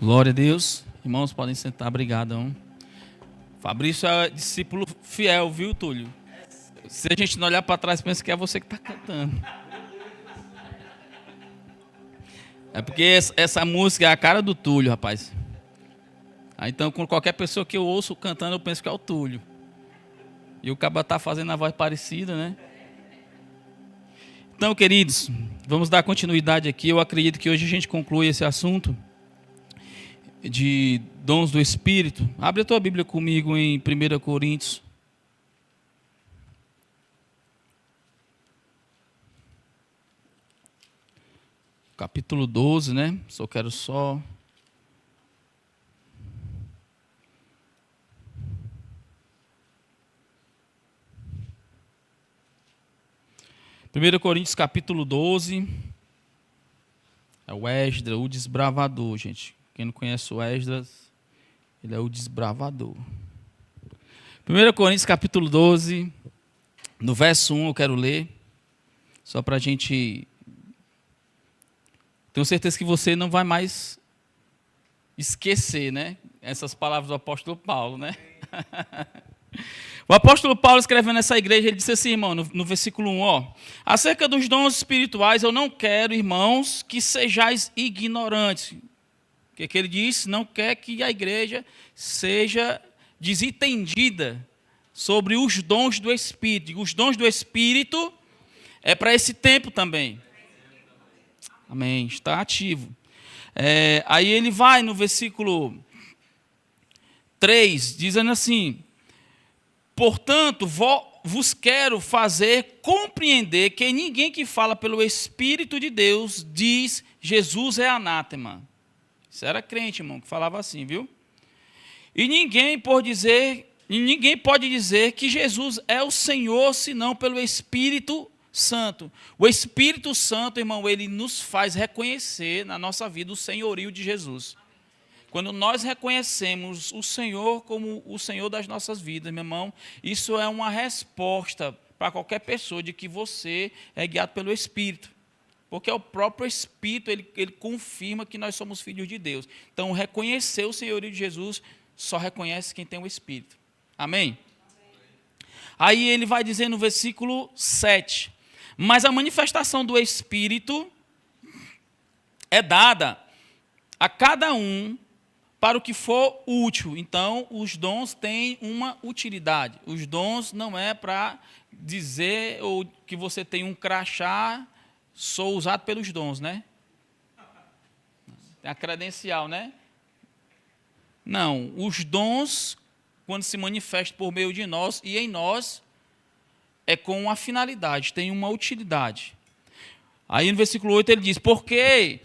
Glória a Deus. Irmãos, podem sentar. Obrigadão. Fabrício é discípulo fiel, viu, Túlio? Se a gente não olhar para trás, pensa que é você que está cantando. É porque essa música é a cara do Túlio, rapaz. Então, com qualquer pessoa que eu ouço cantando, eu penso que é o Túlio. E o caba está fazendo a voz parecida, né? Então, queridos, vamos dar continuidade aqui. Eu acredito que hoje a gente conclui esse assunto de dons do Espírito. Abre a tua Bíblia comigo em 1 Coríntios. Capítulo 12, né? Só quero só... Primeiro Coríntios, capítulo 12. É o Esdras, o desbravador, gente. Quem não conhece o Esdras, ele é o desbravador. 1 Coríntios, capítulo 12, no verso 1 eu quero ler, só para a gente... Tenho certeza que você não vai mais esquecer, né? Essas palavras do apóstolo Paulo, né? O apóstolo Paulo, escrevendo essa igreja, ele disse assim, irmão, no versículo 1, ó: acerca dos dons espirituais, eu não quero, irmãos, que sejais ignorantes. O que ele disse? Não quer que a igreja seja desentendida sobre os dons do Espírito. Os dons do Espírito é para esse tempo também. Amém. Está ativo. Aí ele vai no versículo 3, dizendo assim: portanto, vos quero fazer compreender que ninguém que fala pelo Espírito de Deus diz Jesus é anátema. Isso era crente, irmão, que falava assim, viu? E ninguém pode dizer que Jesus é o Senhor, senão pelo Espírito Santo. O Espírito Santo, irmão, ele nos faz reconhecer na nossa vida o senhorio de Jesus. Quando nós reconhecemos o Senhor como o Senhor das nossas vidas, meu irmão, isso é uma resposta para qualquer pessoa de que você é guiado pelo Espírito. Porque é o próprio Espírito, ele confirma que nós somos filhos de Deus. Então, reconhecer o senhorio de Jesus só reconhece quem tem o Espírito. Amém? Aí ele vai dizer no versículo 7, mas a manifestação do Espírito é dada a cada um para o que for útil. Então, os dons têm uma utilidade. Os dons não é para dizer ou que você tem um crachá, sou usado pelos dons, né? Tem a credencial, né? Não, os dons, quando se manifestam por meio de nós e em nós, é com uma finalidade, tem uma utilidade. Aí no versículo 8 ele diz: porque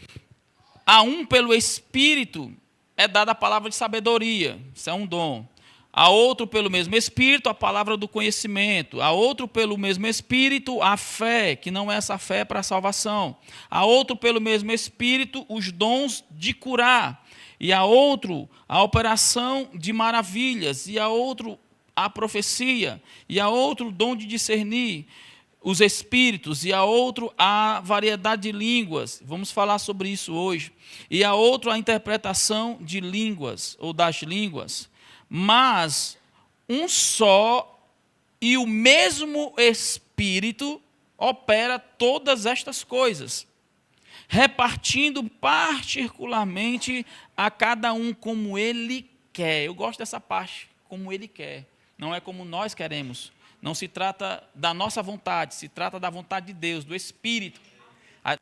a um pelo Espírito é dada a palavra de sabedoria, isso é um dom. A outro pelo mesmo Espírito a palavra do conhecimento. A outro pelo mesmo Espírito a fé, que não é essa fé para a salvação. A outro pelo mesmo Espírito os dons de curar. E a outro a operação de maravilhas. E a outro a profecia. E a outro o dom de discernir os espíritos. E a outro a variedade de línguas. Vamos falar sobre isso hoje. E a outro a interpretação de línguas ou das línguas. Mas um só e o mesmo Espírito opera todas estas coisas, repartindo particularmente a cada um como ele quer. Eu gosto dessa parte, como ele quer. Não é como nós queremos. Não se trata da nossa vontade, se trata da vontade de Deus, do Espírito.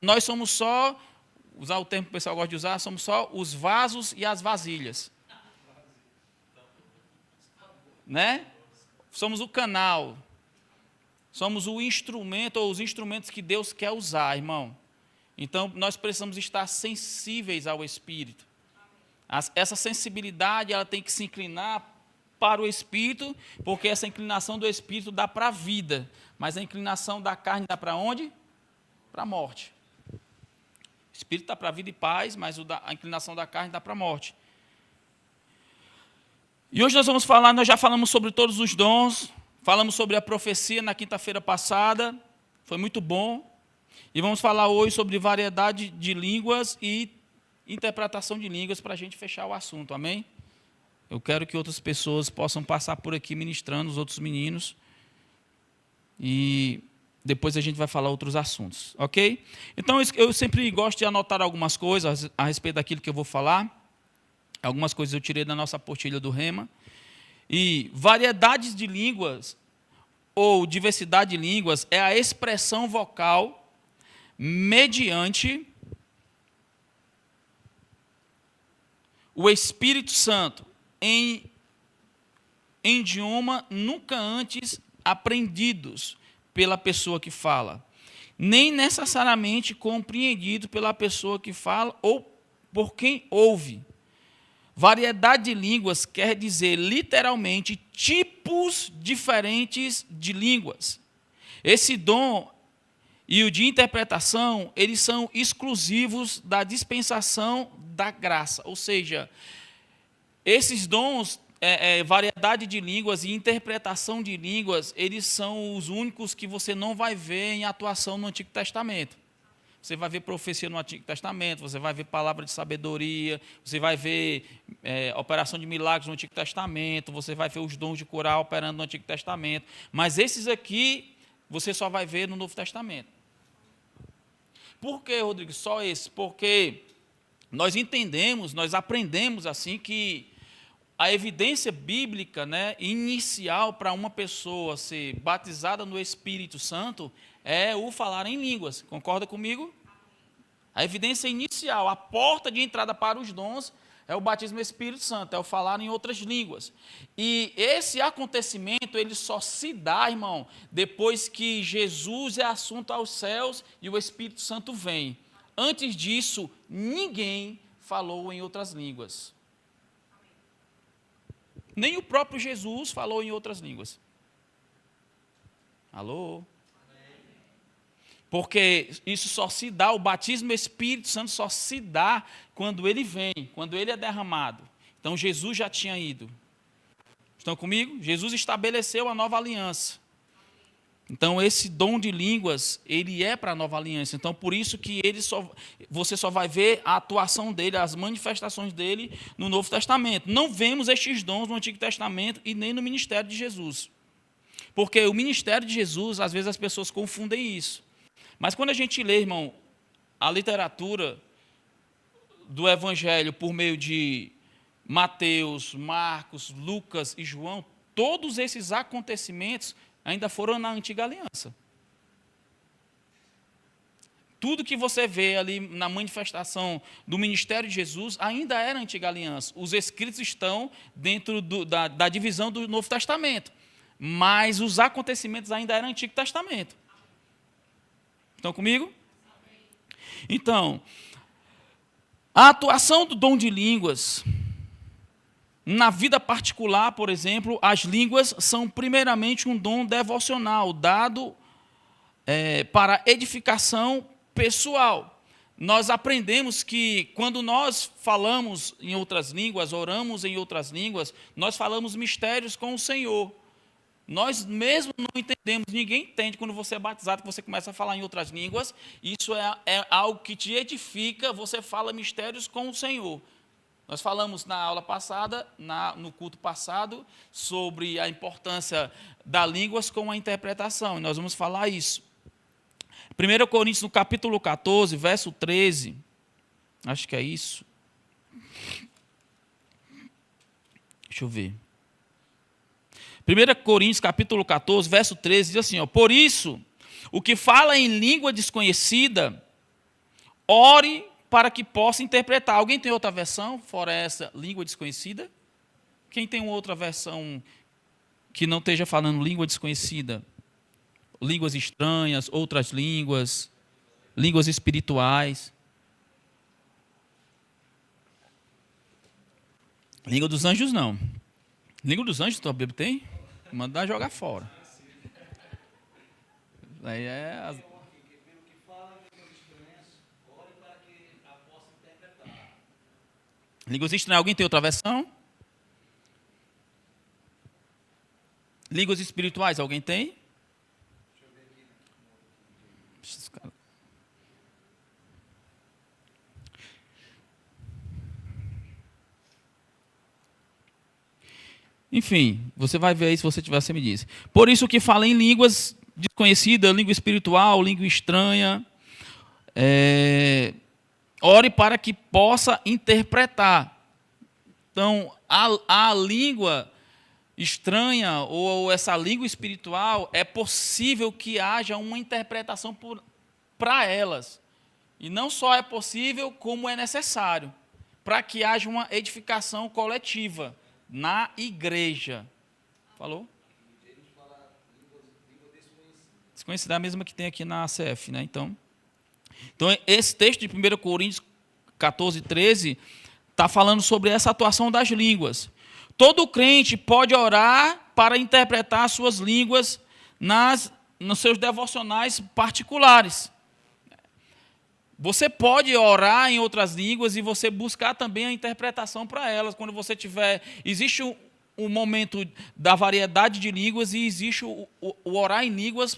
Nós somos só, usar o termo que o pessoal gosta de usar, somos só os vasos e as vasilhas. Né? Somos o canal, somos o instrumento ou os instrumentos que Deus quer usar, irmão. Então, nós precisamos estar sensíveis ao Espírito. Essa sensibilidade, ela tem que se inclinar para o Espírito, porque essa inclinação do Espírito dá para a vida, mas a inclinação da carne dá para onde? Para a morte. O Espírito dá para a vida e paz, mas a inclinação da carne dá para a morte. E hoje nós já falamos sobre todos os dons, falamos sobre a profecia na quinta-feira passada, foi muito bom. E vamos falar hoje sobre variedade de línguas e interpretação de línguas para a gente fechar o assunto, amém? Eu quero que outras pessoas possam passar por aqui ministrando, os outros meninos, e depois a gente vai falar outros assuntos, ok? Então, eu sempre gosto de anotar algumas coisas a respeito daquilo que eu vou falar. Algumas coisas eu tirei da nossa apostila do Rema. E variedades de línguas, ou diversidade de línguas, é a expressão vocal mediante o Espírito Santo em idioma nunca antes aprendidos pela pessoa que fala, nem necessariamente compreendido pela pessoa que fala ou por quem ouve. Variedade de línguas quer dizer, literalmente, tipos diferentes de línguas. Esse dom e o de interpretação, eles são exclusivos da dispensação da graça. Ou seja, esses dons, variedade de línguas e interpretação de línguas, eles são os únicos que você não vai ver em atuação no Antigo Testamento. Você vai ver profecia no Antigo Testamento, você vai ver palavra de sabedoria, você vai ver operação de milagres no Antigo Testamento, você vai ver os dons de curar operando no Antigo Testamento. Mas esses aqui, você só vai ver no Novo Testamento. Por que, Rodrigo, só esse? Porque nós entendemos, nós aprendemos assim que a evidência bíblica, né, inicial para uma pessoa ser batizada no Espírito Santo é o falar em línguas. Concorda comigo? A evidência inicial, a porta de entrada para os dons é o batismo no Espírito Santo, é o falar em outras línguas. E esse acontecimento, ele só se dá, irmão, depois que Jesus é assunto aos céus e o Espírito Santo vem. Antes disso, ninguém falou em outras línguas. Nem o próprio Jesus falou em outras línguas. Alô? Porque isso só se dá, o batismo do Espírito Santo só se dá quando ele vem, quando ele é derramado. Então, Jesus já tinha ido. Estão comigo? Jesus estabeleceu a nova aliança. Então, esse dom de línguas, ele é para a nova aliança. Então, por isso que você só vai ver a atuação dele, as manifestações dele no Novo Testamento. Não vemos estes dons no Antigo Testamento e nem no ministério de Jesus. Porque o ministério de Jesus, às vezes as pessoas confundem isso. Mas quando a gente lê, irmão, a literatura do Evangelho por meio de Mateus, Marcos, Lucas e João, todos esses acontecimentos ainda foram na antiga aliança. Tudo que você vê ali na manifestação do ministério de Jesus ainda era a antiga aliança. Os escritos estão dentro da divisão do Novo Testamento, mas os acontecimentos ainda eram Antigo Testamento. Estão comigo? Então, a atuação do dom de línguas, na vida particular, por exemplo, as línguas são primeiramente um dom devocional, dado para edificação pessoal. Nós aprendemos que quando nós falamos em outras línguas, oramos em outras línguas, nós falamos mistérios com o Senhor. Nós mesmo não entendemos, ninguém entende quando você é batizado, que você começa a falar em outras línguas. Isso é algo que te edifica, você fala mistérios com o Senhor. Nós falamos na aula passada, no culto passado, sobre a importância das línguas com a interpretação, e nós vamos falar isso. 1 Coríntios, no capítulo 14, verso 13, acho que é isso. Deixa eu ver. 1 Coríntios, capítulo 14, verso 13, diz assim, por isso, o que fala em língua desconhecida, ore para que possa interpretar. Alguém tem outra versão, fora essa, língua desconhecida? Quem tem outra versão que não esteja falando língua desconhecida? Línguas estranhas, outras línguas, línguas espirituais. Língua dos anjos, não. Língua dos anjos, tua Bíblia tem? Mandar jogar fora. Aí é... Línguas estranhas. Alguém tem outra versão? Línguas espirituais, alguém tem? Enfim, você vai ver aí se você tiver, você me diz. Por isso que fala em línguas desconhecidas, língua espiritual, língua estranha. Ore para que possa interpretar. Então, a língua estranha ou essa língua espiritual, é possível que haja uma interpretação para elas. E não só é possível, como é necessário, para que haja uma edificação coletiva na igreja. Falou? Desconhecida é a mesma que tem aqui na ACF, né? Então, esse texto de 1 Coríntios 14, 13, está falando sobre essa atuação das línguas. Todo crente pode orar para interpretar suas línguas nos seus devocionais particulares. Você pode orar em outras línguas e você buscar também a interpretação para elas. Quando você tiver... Existe um momento da variedade de línguas e existe o orar em línguas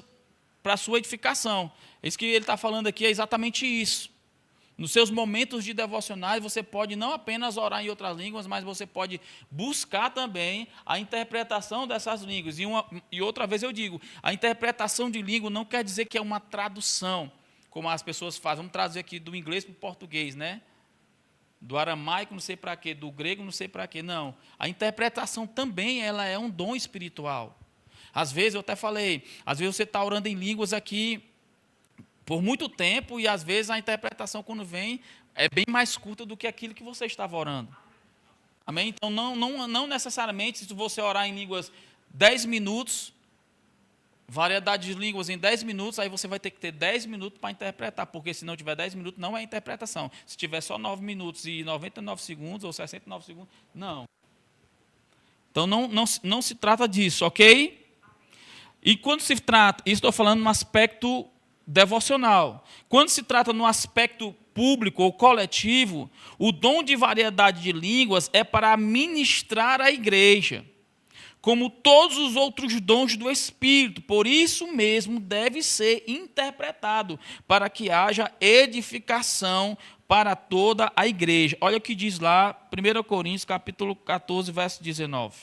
para a sua edificação. Isso que ele está falando aqui é exatamente isso. Nos seus momentos de devocionais, você pode não apenas orar em outras línguas, mas você pode buscar também a interpretação dessas línguas. E outra vez eu digo, a interpretação de língua não quer dizer que é uma tradução, como as pessoas fazem. Vamos trazer aqui do inglês para o português, né? Do aramaico não sei para quê, do grego não sei para quê. Não, a interpretação também ela é um dom espiritual. Às vezes, eu até falei, às vezes você está orando em línguas aqui por muito tempo, e às vezes a interpretação, quando vem, é bem mais curta do que aquilo que você estava orando. Amém? Então, não necessariamente, se você orar em línguas 10 minutos, variedade de línguas em 10 minutos, aí você vai ter que ter 10 minutos para interpretar, porque se não tiver 10 minutos, não é interpretação. Se tiver só 9 minutos e 99 segundos, ou 69 segundos, não. Então, não se trata disso, ok? E quando se trata, isso estou falando no aspecto devocional. Quando se trata no aspecto público ou coletivo, o dom de variedade de línguas é para ministrar a igreja, como todos os outros dons do Espírito. Por isso mesmo deve ser interpretado, para que haja edificação para toda a igreja. Olha o que diz lá, 1 Coríntios, capítulo 14, verso 19.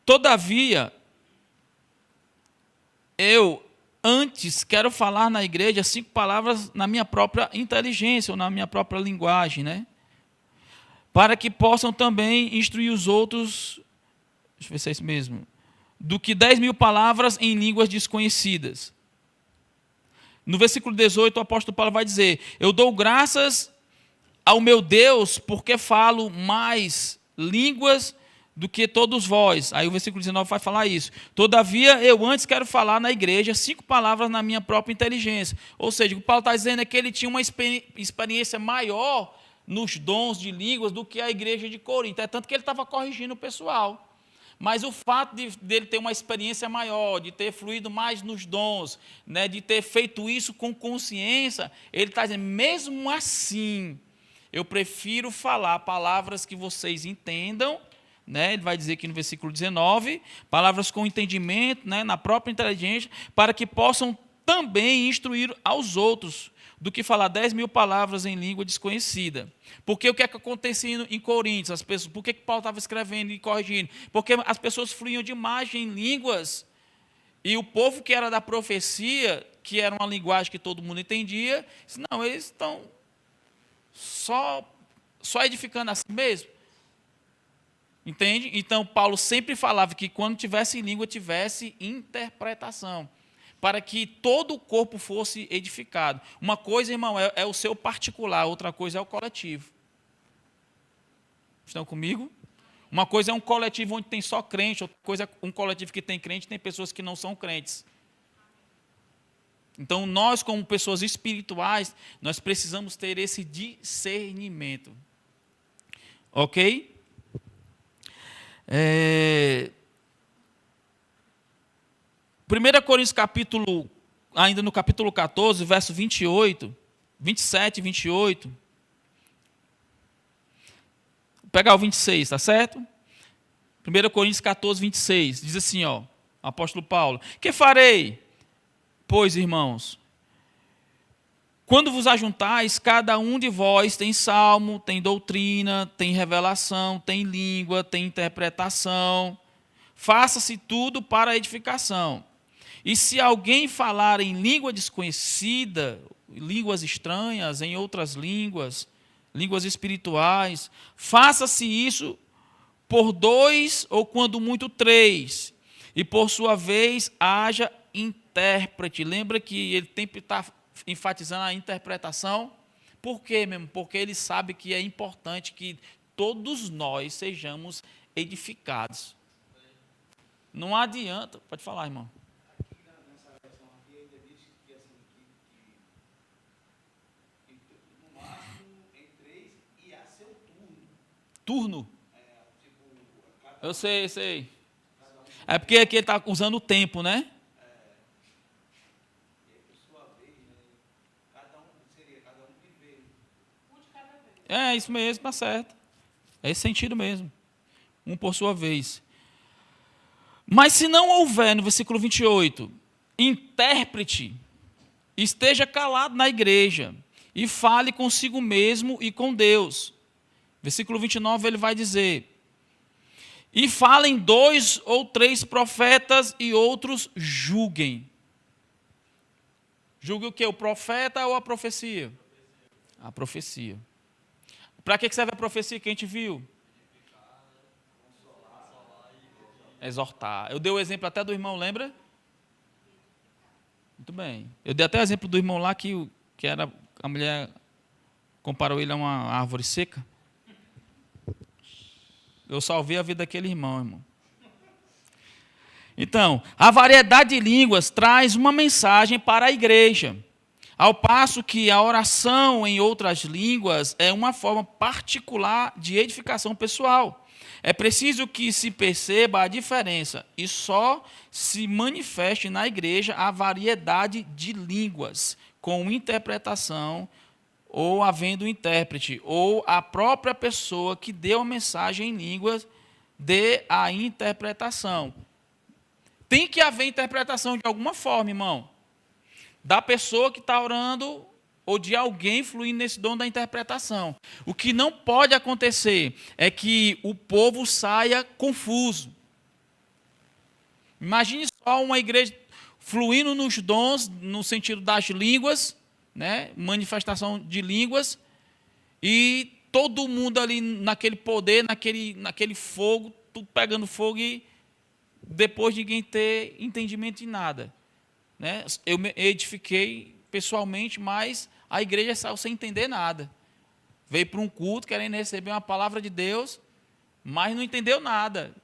Todavia, eu antes quero falar na igreja 5 palavras na minha própria inteligência, ou na minha própria linguagem, né? Para que possam também instruir os outros, deixa eu ver se é isso mesmo, do que 10.000 palavras em línguas desconhecidas. No versículo 18, o apóstolo Paulo vai dizer, eu dou graças ao meu Deus, porque falo mais línguas do que todos vós. Aí o versículo 19 vai falar isso. Todavia, eu antes quero falar na igreja 5 palavras na minha própria inteligência. Ou seja, o que Paulo está dizendo é que ele tinha uma experiência maior nos dons de línguas do que a igreja de Corinto. É tanto que ele estava corrigindo o pessoal. Mas o fato dele ter uma experiência maior, de ter fluído mais nos dons, né, de ter feito isso com consciência, ele está dizendo, mesmo assim, eu prefiro falar palavras que vocês entendam, né? Ele vai dizer aqui no versículo 19, palavras com entendimento, né, na própria inteligência, para que possam também instruir aos outros, do que falar 10.000 palavras em língua desconhecida. Porque o que é que acontecia em Coríntios? As pessoas, por que Paulo estava escrevendo e corrigindo? Porque as pessoas fluíam demais em línguas, e o povo que era da profecia, que era uma linguagem que todo mundo entendia, disse, não, eles estão só edificando assim mesmo. Entende? Então, Paulo sempre falava que quando tivesse língua, tivesse interpretação, para que todo o corpo fosse edificado. Uma coisa, irmão, é o seu particular, outra coisa é o coletivo. Estão comigo? Uma coisa é um coletivo onde tem só crente, outra coisa é um coletivo que tem crente e tem pessoas que não são crentes. Então, nós, como pessoas espirituais, nós precisamos ter esse discernimento. Ok? 1 Coríntios ainda no capítulo 14, verso 27 e 28. Vou pegar o 26, tá certo? 1 Coríntios 14, 26, diz assim, ó, o apóstolo Paulo, que farei, pois, irmãos? Quando vos ajuntais, cada um de vós tem salmo, tem doutrina, tem revelação, tem língua, tem interpretação. Faça-se tudo para a edificação. E se alguém falar em língua desconhecida, línguas estranhas, em outras línguas, línguas espirituais, faça-se isso por 2 ou, quando muito, 3. E, por sua vez, haja intérprete. Lembra que ele sempre está enfatizando a interpretação? Por quê mesmo? Porque ele sabe que é importante que todos nós sejamos edificados. Não adianta. Pode falar, irmão. Aqui nessa versão aqui ainda diz que assim, no máximo em 3 e a seu turno. Turno? Tipo, Eu sei. É porque aqui ele está usando o tempo, né? E por sua vez, né, cada um viver. É isso mesmo, está certo. É esse sentido mesmo. Um por sua vez. Mas se não houver, no versículo 28, intérprete, esteja calado na igreja e fale consigo mesmo e com Deus. Versículo 29, ele vai dizer: e falem 2 ou 3 profetas e outros julguem. Julgue o quê? O profeta ou a profecia? A profecia. Para que serve a profecia que a gente viu? Exortar. Eu dei o exemplo até do irmão, lembra? Muito bem. Eu dei até o exemplo do irmão lá que era a mulher comparou ele a uma árvore seca. Eu salvei a vida daquele irmão. Então, a variedade de línguas traz uma mensagem para a igreja, ao passo que a oração em outras línguas é uma forma particular de edificação pessoal. É preciso que se perceba a diferença e só se manifeste na igreja a variedade de línguas, com interpretação, ou havendo intérprete, ou a própria pessoa que deu a mensagem em línguas dê a interpretação. Tem que haver interpretação de alguma forma, irmão. Da pessoa que está orando ou de alguém fluindo nesse dom da interpretação. O que não pode acontecer é que o povo saia confuso. Imagine só uma igreja fluindo nos dons, no sentido das línguas, né? Manifestação de línguas, e todo mundo ali naquele poder, naquele fogo, tudo pegando fogo, e depois ninguém ter entendimento de nada. Né? Eu me edifiquei pessoalmente, mas a igreja saiu sem entender nada. Veio para um culto querendo receber uma palavra de Deus, mas não entendeu nada.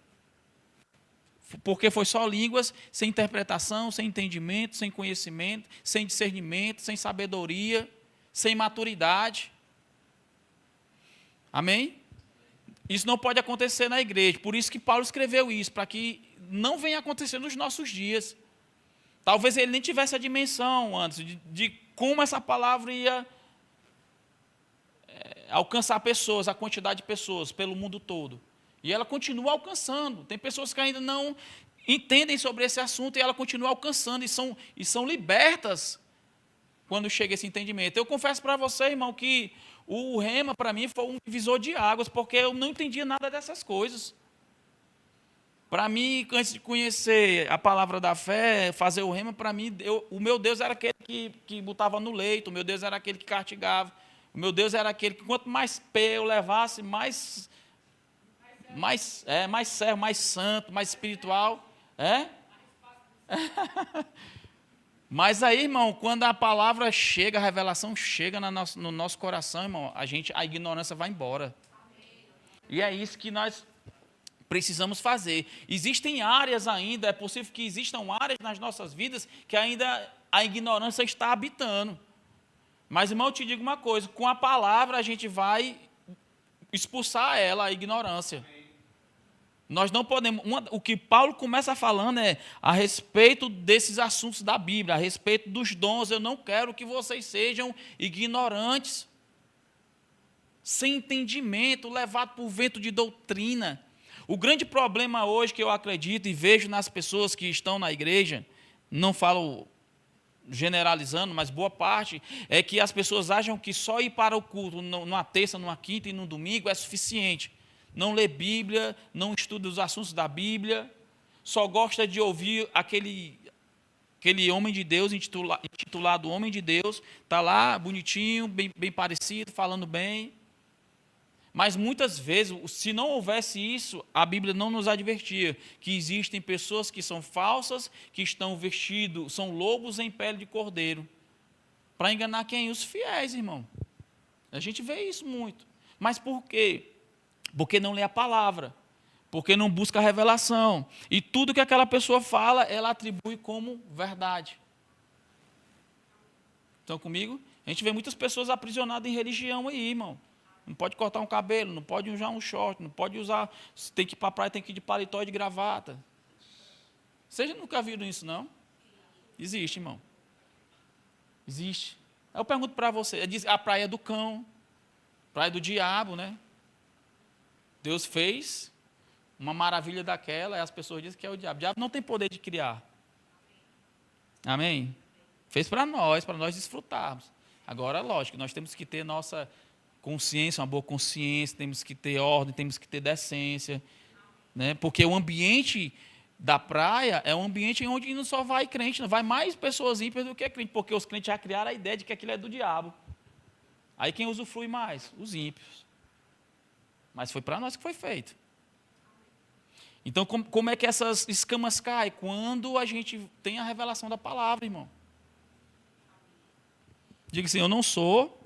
Porque foi só línguas, sem interpretação, sem entendimento, sem conhecimento, sem discernimento, sem sabedoria, sem maturidade. Amém? Isso não pode acontecer na igreja. Por isso que Paulo escreveu isso, para que não venha acontecer nos nossos dias. Talvez ele nem tivesse a dimensão antes de como essa palavra ia alcançar pessoas, a quantidade de pessoas pelo mundo todo. E ela continua alcançando. Tem pessoas que ainda não entendem sobre esse assunto e ela continua alcançando e são libertas quando chega esse entendimento. Eu confesso para você, irmão, que o rema para mim foi um divisor de águas, porque eu não entendia nada dessas coisas. Para mim, antes de conhecer a palavra da fé, fazer o rema, para mim, o meu Deus era aquele que botava no leito, o meu Deus era aquele que castigava, o meu Deus era aquele que quanto mais pé eu levasse, mais servo, mais santo, mais espiritual. Mas aí, irmão, quando a palavra chega, a revelação chega no nosso coração, irmão, a ignorância vai embora. E é isso que nós precisamos fazer. Existem áreas ainda, é possível que existam áreas nas nossas vidas que ainda a ignorância está habitando. Mas, irmão, eu te digo uma coisa, com a palavra a gente vai expulsar ela, a ignorância. Nós não podemos. O que Paulo começa falando é a respeito desses assuntos da Bíblia, a respeito dos dons. Eu não quero que vocês sejam ignorantes, sem entendimento, levados por vento de doutrina. O grande problema hoje que eu acredito e vejo nas pessoas que estão na igreja, não falo generalizando, mas boa parte, é que as pessoas acham que só ir para o culto numa terça, numa quinta e num domingo é suficiente. Não lê Bíblia, não estuda os assuntos da Bíblia, só gosta de ouvir aquele homem de Deus, intitulado Homem de Deus, está lá, bonitinho, bem parecido, falando bem. Mas muitas vezes, se não houvesse isso, a Bíblia não nos advertia que existem pessoas que são falsas, que estão vestidos, são lobos em pele de cordeiro, para enganar quem? Os fiéis, irmão. A gente vê isso muito. Mas por quê? Porque não lê a palavra, porque não busca a revelação. E tudo que aquela pessoa fala, ela atribui como verdade. Estão comigo? A gente vê muitas pessoas aprisionadas em religião aí, irmão. Não pode cortar um cabelo, não pode usar um short, não pode usar, se tem que ir para a praia, tem que ir de paletó e de gravata. Vocês nunca viram isso, não? Existe, irmão. Existe. Eu pergunto para você, a praia do cão, praia do diabo, né? Deus fez uma maravilha daquela, e as pessoas dizem que é o diabo. O diabo não tem poder de criar. Amém? Fez para nós desfrutarmos. Agora, lógico, nós temos que ter nossa consciência, uma boa consciência, temos que ter ordem, temos que ter decência, né? Porque o ambiente da praia é um ambiente onde não só vai crente, não vai mais pessoas ímpias do que crente, porque os crentes já criaram a ideia de que aquilo é do diabo. Aí quem usufrui mais? Os ímpios. Mas foi para nós que foi feito. Então, como é que essas escamas caem? Quando a gente tem a revelação da palavra, irmão. Diga assim, eu não sou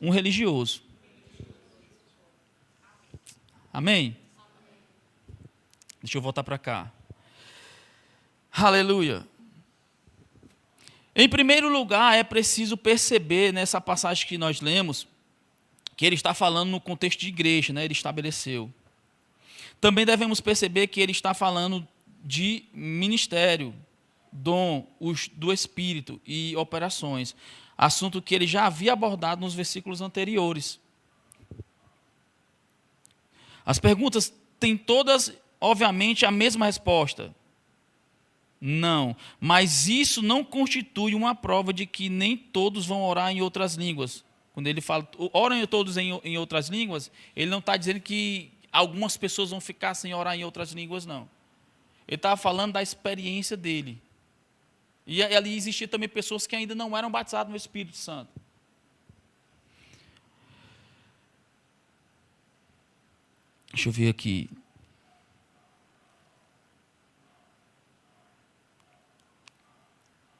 um religioso. Amém? Deixa eu voltar para cá. Aleluia. Em primeiro lugar, é preciso perceber nessa passagem que nós lemos, que ele está falando no contexto de igreja, né? Ele estabeleceu. Também devemos perceber que ele está falando de ministério, dom do Espírito e operações. Assunto que ele já havia abordado nos versículos anteriores. As perguntas têm todas, obviamente, a mesma resposta. Não, mas isso não constitui uma prova de que nem todos vão orar em outras línguas. Quando ele fala, oram todos em outras línguas, ele não está dizendo que algumas pessoas vão ficar sem orar em outras línguas, não. Ele estava falando da experiência dele. E ali existiam também pessoas que ainda não eram batizadas no Espírito Santo. Deixa eu ver aqui.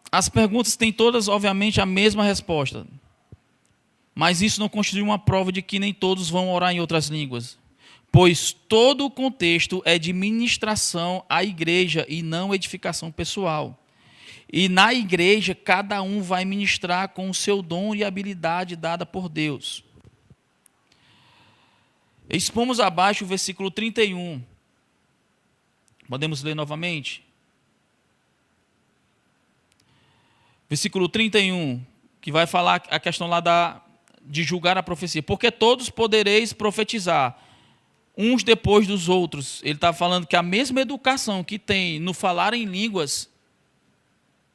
As perguntas têm todas, obviamente, a mesma resposta. Mas isso não constitui uma prova de que nem todos vão orar em outras línguas. Pois todo o contexto é de ministração à igreja e não edificação pessoal. E na igreja, cada um vai ministrar com o seu dom e habilidade dada por Deus. Expomos abaixo o versículo 31. Podemos ler novamente? Versículo 31, que vai falar a questão lá de julgar a profecia. Porque todos podereis profetizar, uns depois dos outros. Ele está falando que a mesma educação que tem no falar em línguas,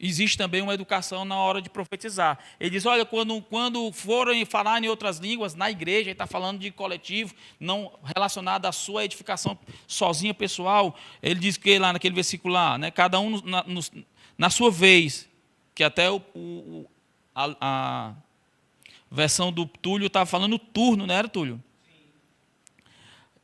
existe também uma educação na hora de profetizar. Ele diz, olha, quando forem falar em outras línguas, na igreja, ele está falando de coletivo, não relacionado à sua edificação sozinha, pessoal. Ele diz que lá naquele versículo lá, né, cada um na sua vez, que até a versão do Túlio estava falando turno, não era, Túlio?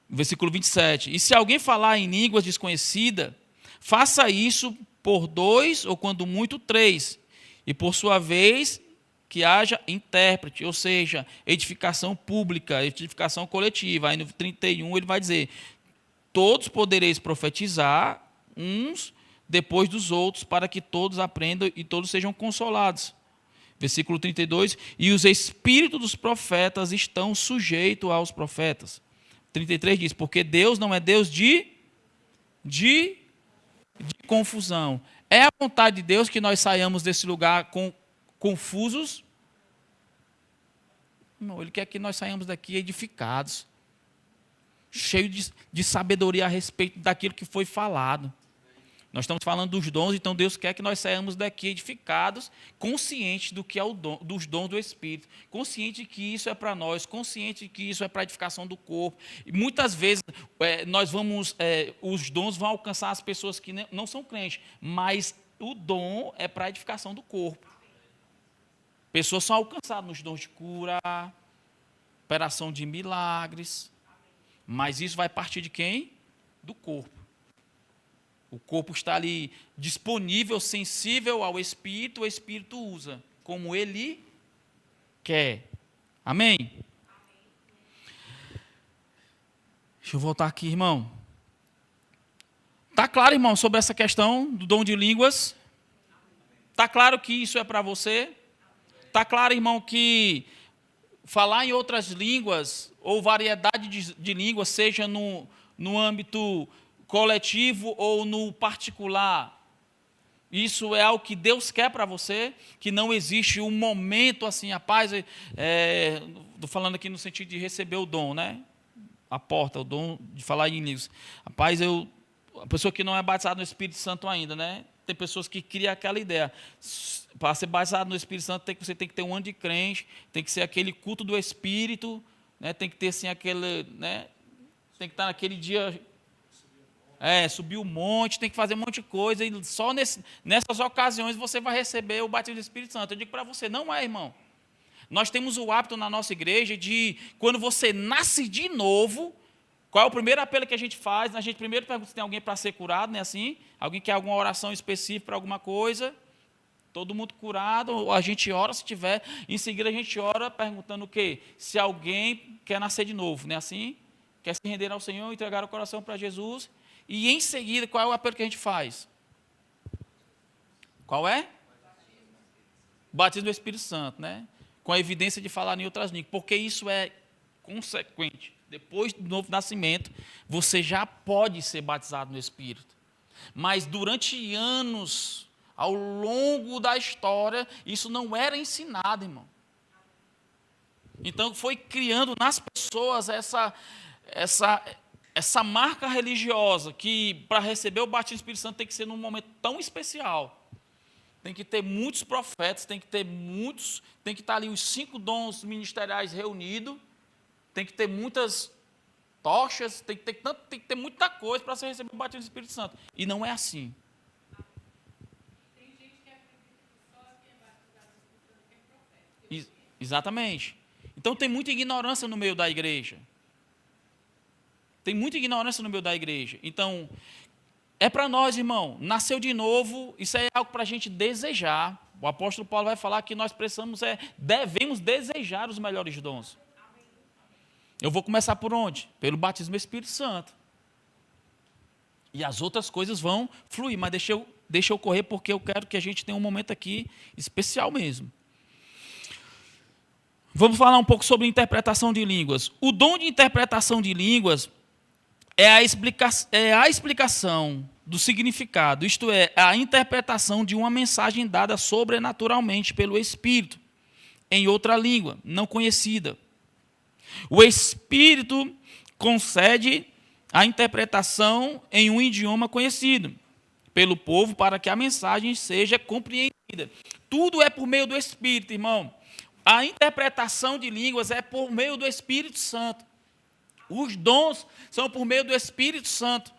Versículo 27. E se alguém falar em línguas desconhecidas, faça isso por 2 ou, quando muito, 3. E, por sua vez, que haja intérprete, ou seja, edificação pública, edificação coletiva. Aí no 31 ele vai dizer, todos podereis profetizar, uns depois dos outros, para que todos aprendam e todos sejam consolados. Versículo 32, e os espíritos dos profetas estão sujeitos aos profetas. 33 diz, porque Deus não é Deus de confusão. É a vontade de Deus que nós saiamos desse lugar confusos? Não, Ele quer que nós saiamos daqui edificados, cheios de sabedoria a respeito daquilo que foi falado. Nós estamos falando dos dons, então Deus quer que nós saiamos daqui edificados, conscientes do que é dos dons do Espírito, consciente de que isso é para nós, consciente de que isso é para a edificação do corpo. E muitas vezes os dons vão alcançar as pessoas que não são crentes, mas o dom é para a edificação do corpo. Pessoas são alcançadas nos dons de cura, operação de milagres, mas isso vai partir de quem? Do corpo. O corpo está ali disponível, sensível ao Espírito, o Espírito usa como ele quer. Amém? Deixa eu voltar aqui, irmão. Está claro, irmão, sobre essa questão do dom de línguas? Está claro que isso é para você? Está claro, irmão, que falar em outras línguas ou variedade de línguas, seja no âmbito coletivo ou no particular, isso é algo que Deus quer para você, que não existe um momento assim, rapaz, estou falando aqui no sentido de receber o dom, né? A porta, o dom de falar em línguas. Rapaz, a pessoa que não é batizada no Espírito Santo ainda, né? Tem pessoas que criam aquela ideia. Para ser batizado no Espírito Santo, você tem que ter um ano de crente, tem que ser aquele culto do Espírito, né? Tem que ter assim aquele, né? Tem que estar naquele dia, subir o monte, tem que fazer um monte de coisa, e só nessas ocasiões você vai receber o batismo do Espírito Santo. Eu digo para você, não é, irmão. Nós temos o hábito na nossa igreja de, quando você nasce de novo, qual é o primeiro apelo que a gente faz? A gente primeiro pergunta se tem alguém para ser curado, não é assim? Alguém quer alguma oração específica para alguma coisa? Todo mundo curado, a gente ora se tiver. Em seguida a gente ora perguntando o quê? Se alguém quer nascer de novo, não é assim? Quer se render ao Senhor, entregar o coração para Jesus. E em seguida, qual é o apelo que a gente faz? Qual é? Batismo do Espírito Santo, né? Com a evidência de falar em outras línguas. Porque isso é consequente. Depois do novo nascimento, você já pode ser batizado no Espírito. Mas durante anos, ao longo da história, isso não era ensinado, irmão. Então foi criando nas pessoas essa marca religiosa, que para receber o batismo do Espírito Santo tem que ser num momento tão especial. Tem que ter muitos profetas, tem que estar ali os 5 dons ministeriais reunidos, tem que ter muitas tochas, tem que ter muita coisa para você receber o batismo do Espírito Santo. E não é assim. Tem gente que acredita que só quem é batizado no Espírito Santo é profeta. Exatamente. Então tem muita ignorância no meio da igreja. Tem muita ignorância no meio da igreja. Então, é para nós, irmão, nasceu de novo, isso é algo para a gente desejar. O apóstolo Paulo vai falar que nós devemos desejar os melhores dons. Eu vou começar por onde? Pelo batismo do Espírito Santo. E as outras coisas vão fluir, mas deixa eu correr, porque eu quero que a gente tenha um momento aqui especial mesmo. Vamos falar um pouco sobre interpretação de línguas. O dom de interpretação de línguas é a explicação do significado, isto é, a interpretação de uma mensagem dada sobrenaturalmente pelo Espírito, em outra língua, não conhecida. O Espírito concede a interpretação em um idioma conhecido pelo povo para que a mensagem seja compreendida. Tudo é por meio do Espírito, irmão. A interpretação de línguas é por meio do Espírito Santo. Os dons são por meio do Espírito Santo.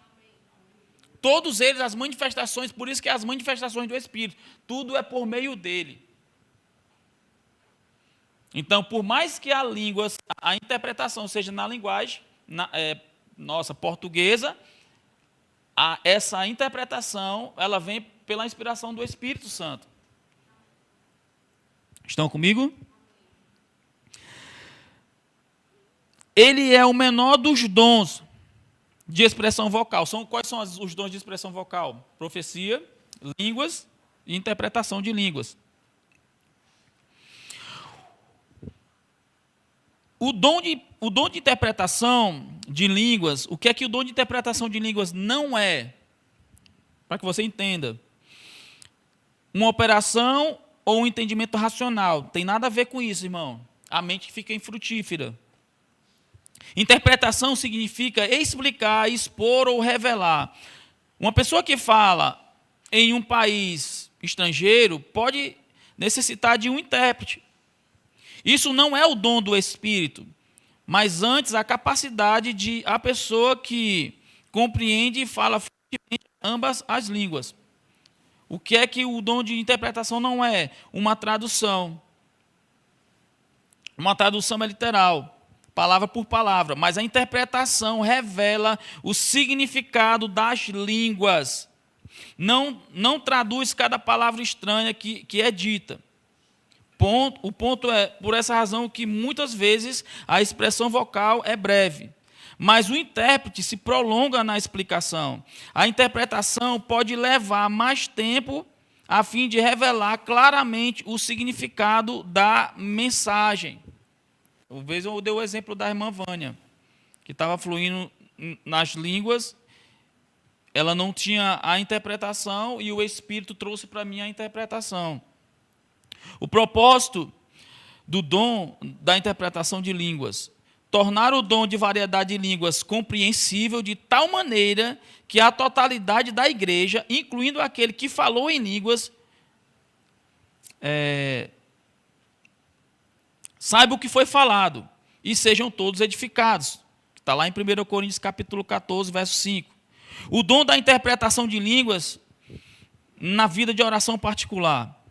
Todos eles, as manifestações, por isso que as manifestações do Espírito, tudo é por meio dele. Então, por mais que a interpretação seja na linguagem nossa portuguesa, essa interpretação, ela vem pela inspiração do Espírito Santo. Estão comigo? Ele é o menor dos dons de expressão vocal. Quais são os dons de expressão vocal? Profecia, línguas e interpretação de línguas. O dom de interpretação de línguas, o que é que o dom de interpretação de línguas não é? Para que você entenda. Uma operação ou um entendimento racional. Não tem nada a ver com isso, irmão. A mente fica infrutífera. Interpretação significa explicar, expor ou revelar. Uma pessoa que fala em um país estrangeiro pode necessitar de um intérprete. Isso não é o dom do Espírito, mas antes a capacidade de a pessoa que compreende e fala fluentemente ambas as línguas. O que é que o dom de interpretação não é? Uma tradução. Uma tradução é literal, palavra por palavra, mas a interpretação revela o significado das línguas. Não traduz cada palavra estranha que é dita. O ponto é, por essa razão, que muitas vezes a expressão vocal é breve, mas o intérprete se prolonga na explicação. A interpretação pode levar mais tempo a fim de revelar claramente o significado da mensagem. Uma vez eu dei o exemplo da irmã Vânia, que estava fluindo nas línguas, ela não tinha a interpretação e o Espírito trouxe para mim a interpretação. O propósito do dom da interpretação de línguas: tornar o dom de variedade de línguas compreensível de tal maneira que a totalidade da igreja, incluindo aquele que falou em línguas, saiba o que foi falado e sejam todos edificados. Está lá em 1 Coríntios capítulo 14, verso 5. O dom da interpretação de línguas na vida de oração particular.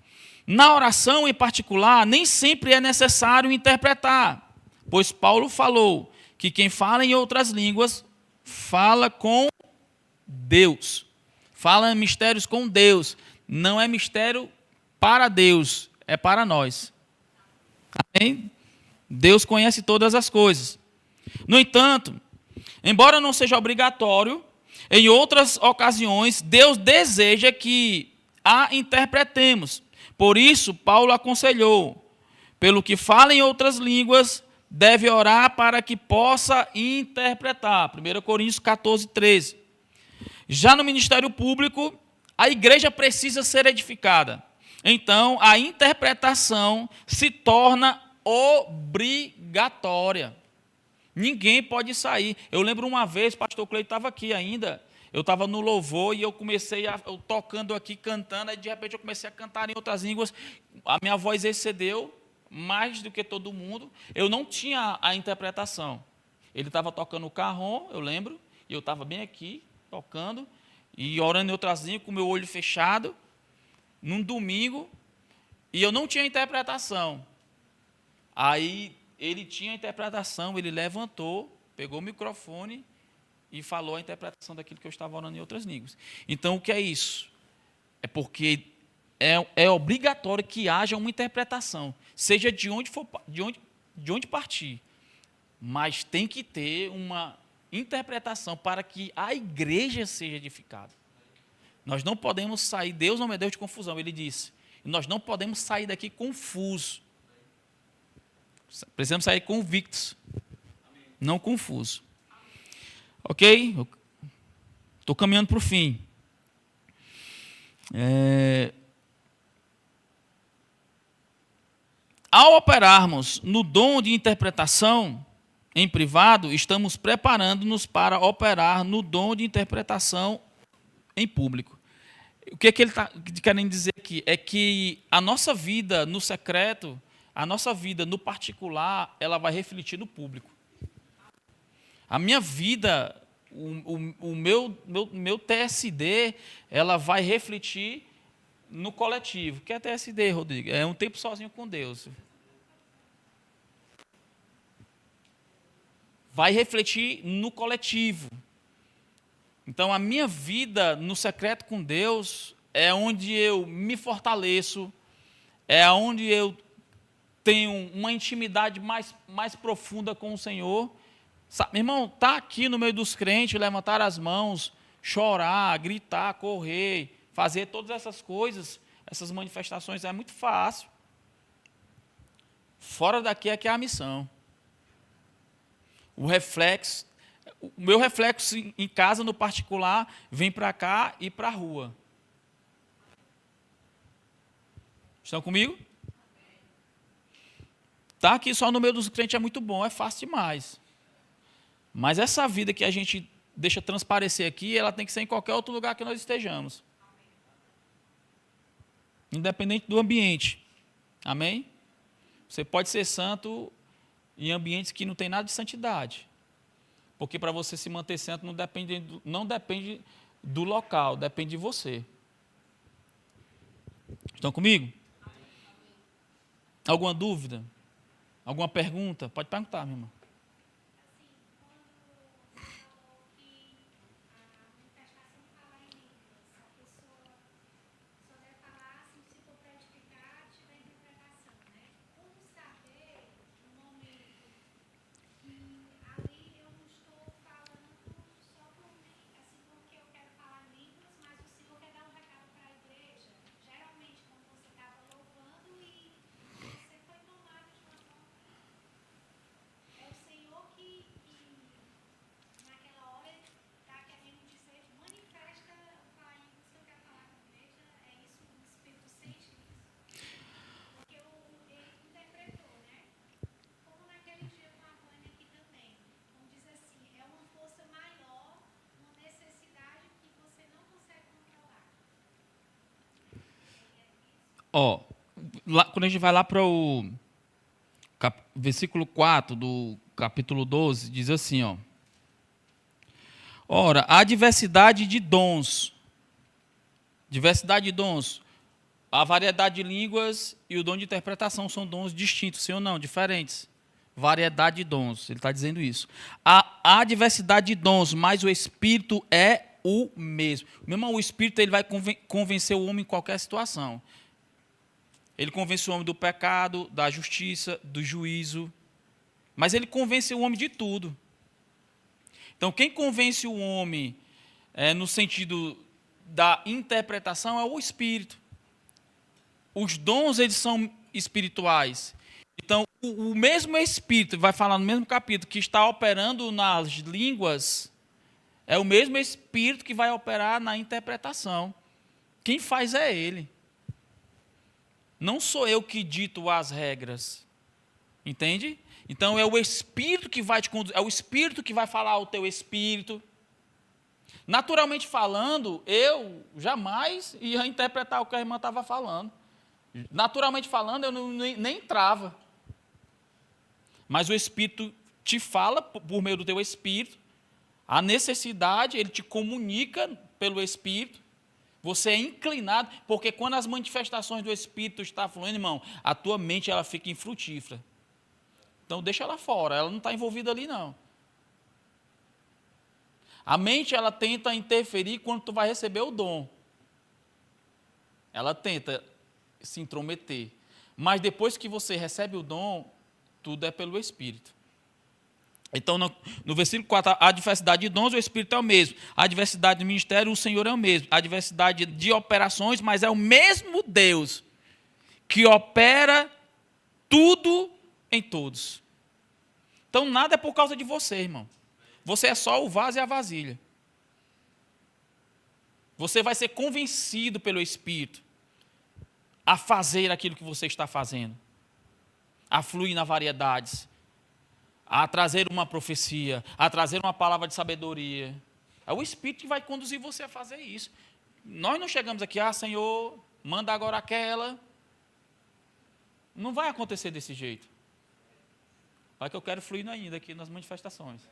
Na oração em particular, nem sempre é necessário interpretar, pois Paulo falou que quem fala em outras línguas fala com Deus. Fala em mistérios com Deus. Não é mistério para Deus, é para nós. Amém? Deus conhece todas as coisas. No entanto, embora não seja obrigatório, em outras ocasiões, Deus deseja que a interpretemos. Por isso, Paulo aconselhou: pelo que fala em outras línguas, deve orar para que possa interpretar. 1 Coríntios 14, 13. Já no ministério público, a igreja precisa ser edificada. Então, a interpretação se torna obrigatória. Ninguém pode sair. Eu lembro uma vez, o pastor Cleito estava aqui ainda, eu estava no louvor e eu comecei eu tocando aqui, cantando, aí de repente eu comecei a cantar em outras línguas, a minha voz excedeu mais do que todo mundo, eu não tinha a interpretação. Ele estava tocando o carrom, eu lembro, e eu estava bem aqui, tocando, e orando em outras línguas, com o meu olho fechado, num domingo, e eu não tinha interpretação. Aí ele tinha a interpretação, ele levantou, pegou o microfone e falou a interpretação daquilo que eu estava orando em outras línguas. Então, o que é isso? É porque é obrigatório que haja uma interpretação, seja de onde partir, mas tem que ter uma interpretação para que a igreja seja edificada. Nós não podemos sair, Deus não é Deus de confusão, ele disse, nós não podemos sair daqui confusos. Precisamos sair convictos, não confusos. Ok? Estou caminhando para o fim. Ao operarmos no dom de interpretação em privado, estamos preparando-nos para operar no dom de interpretação em público. O que ele está querendo dizer aqui? É que a nossa vida no secreto, a nossa vida no particular, ela vai refletir no público. A minha vida, o meu TSD, ela vai refletir no coletivo. O que é TSD, Rodrigo? É um tempo sozinho com Deus. Vai refletir no coletivo. Então, a minha vida no secreto com Deus é onde eu me fortaleço, é onde eu tenho uma intimidade mais profunda com o Senhor. Sabe, irmão, estar aqui no meio dos crentes, levantar as mãos, chorar, gritar, correr, fazer todas essas coisas, essas manifestações, é muito fácil. Fora daqui é que é a missão. O meu reflexo em casa, no particular, vem para cá e para a rua. Estão comigo? Estar aqui só no meio dos crentes é muito bom, é fácil demais. Mas essa vida que a gente deixa transparecer aqui, ela tem que ser em qualquer outro lugar que nós estejamos. independente do ambiente. Amém? Você pode ser santo em ambientes que não tem nada de santidade. Porque para você se manter santo não depende do local, depende de você. Estão comigo? Alguma dúvida? Alguma pergunta? Pode perguntar, minha irmã. Ó, quando a gente vai lá para o versículo 4 do capítulo 12, diz assim, ó. Ora, há diversidade de dons. Diversidade de dons. A variedade de línguas e o dom de interpretação são dons distintos, sim ou não? Diferentes. Variedade de dons, ele está dizendo isso. Há diversidade de dons, mas o Espírito é o mesmo. Meu irmão, o Espírito ele vai convencer o homem em qualquer situação. Ele convence o homem do pecado, da justiça, do juízo. Mas ele convence o homem de tudo. Então, quem convence o homem no sentido da interpretação é o Espírito. Os dons, eles são espirituais. Então, o mesmo Espírito, vai falar no mesmo capítulo, que está operando nas línguas, é o mesmo Espírito que vai operar na interpretação. Quem faz é Ele. Não sou eu que dito as regras. Entende? Então, é o Espírito que vai te conduzir, é o Espírito que vai falar ao teu espírito. Naturalmente falando, eu jamais ia interpretar o que a irmã estava falando. Naturalmente falando, eu nem entrava. Mas o Espírito te fala, por meio do teu Espírito, a necessidade, ele te comunica pelo Espírito. Você é inclinado, porque quando as manifestações do Espírito estão fluindo, irmão, a tua mente ela fica infrutífera. Então deixa ela fora, ela não está envolvida ali não. A mente ela tenta interferir quando tu vai receber o dom. Ela tenta se intrometer. Mas depois que você recebe o dom, tudo é pelo Espírito. Então, no versículo 4, a diversidade de dons, o Espírito é o mesmo. A diversidade de ministério, o Senhor é o mesmo. A diversidade de operações, mas é o mesmo Deus que opera tudo em todos. Então, nada é por causa de você, irmão. Você é só o vaso e a vasilha. Você vai ser convencido pelo Espírito a fazer aquilo que você está fazendo, a fluir nas variedades, a trazer uma profecia, a trazer uma palavra de sabedoria. É o Espírito que vai conduzir você a fazer isso. Nós não chegamos aqui, Senhor, manda agora aquela. Não vai acontecer desse jeito. Vai que eu quero fluir ainda aqui nas manifestações.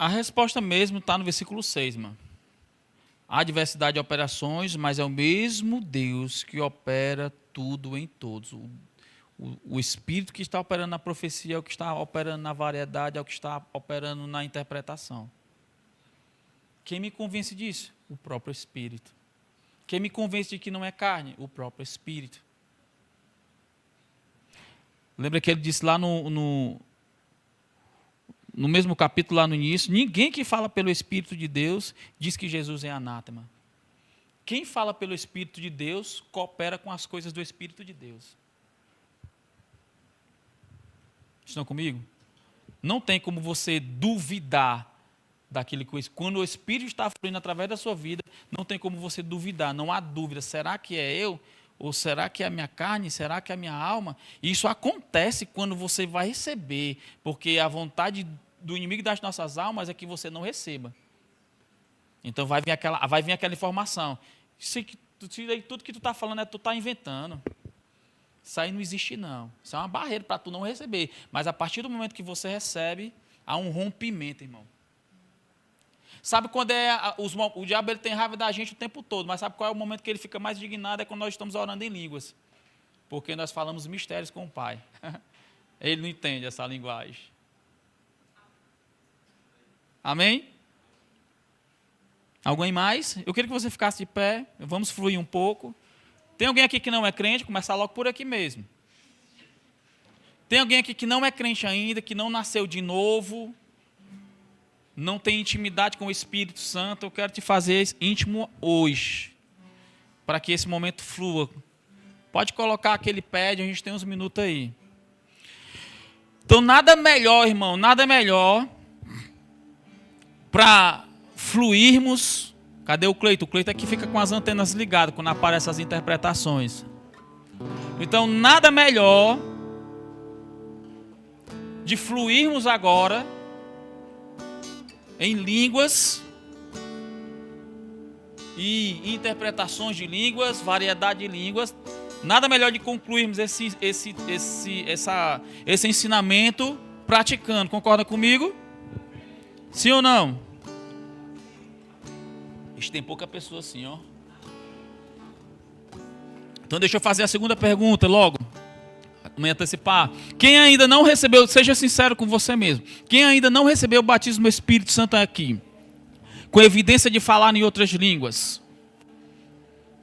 A resposta mesmo está no versículo 6, mano. Há diversidade de operações, mas é o mesmo Deus que opera tudo em todos. O Espírito que está operando na profecia é o que está operando na variedade, é o que está operando na interpretação. Quem me convence disso? O próprio Espírito. Quem me convence de que não é carne? O próprio Espírito. Lembra que ele disse lá no mesmo capítulo, lá no início, ninguém que fala pelo Espírito de Deus diz que Jesus é anátema. Quem fala pelo Espírito de Deus coopera com as coisas do Espírito de Deus. Estão comigo? Não tem como você duvidar daquilo que quando o Espírito está fluindo através da sua vida, não tem como você duvidar, não há dúvida. Será que é eu? Ou será que é a minha carne? Será que é a minha alma? Isso acontece quando você vai receber, porque a vontade do inimigo das nossas almas é que você não receba. Então vai vir aquela informação. Tudo que tu está falando tu está inventando. Isso aí não existe não. Isso é uma barreira para tu não receber. Mas a partir do momento que você recebe, há um rompimento, irmão. Sabe quando o diabo ele tem raiva da gente o tempo todo, mas sabe qual é o momento que ele fica mais indignado? É quando nós estamos orando em línguas. Porque nós falamos mistérios com o Pai. Ele não entende essa linguagem. Amém? Alguém mais? Eu queria que você ficasse de pé. Vamos fluir um pouco. Tem alguém aqui que não é crente? Começar logo por aqui mesmo. Tem alguém aqui que não é crente ainda, que não nasceu de novo, não tem intimidade com o Espírito Santo? Eu quero te fazer íntimo hoje, para que esse momento flua. Pode colocar aquele pad, a gente tem uns minutos aí. Então, nada melhor, irmão, nada melhor para fluirmos. Cadê o Cleito? O Cleito é que fica com as antenas ligadas quando aparecem as interpretações. Então, nada melhor de fluirmos agora em línguas e interpretações de línguas, variedade de línguas. Nada melhor de concluirmos esse ensinamento praticando. Concorda comigo? Sim ou não? Ixi, tem pouca pessoa assim, ó. Então deixa eu fazer a segunda pergunta logo. Me antecipar. Quem ainda não recebeu, seja sincero com você mesmo. Quem ainda não recebeu o batismo do Espírito Santo aqui, com evidência de falar em outras línguas,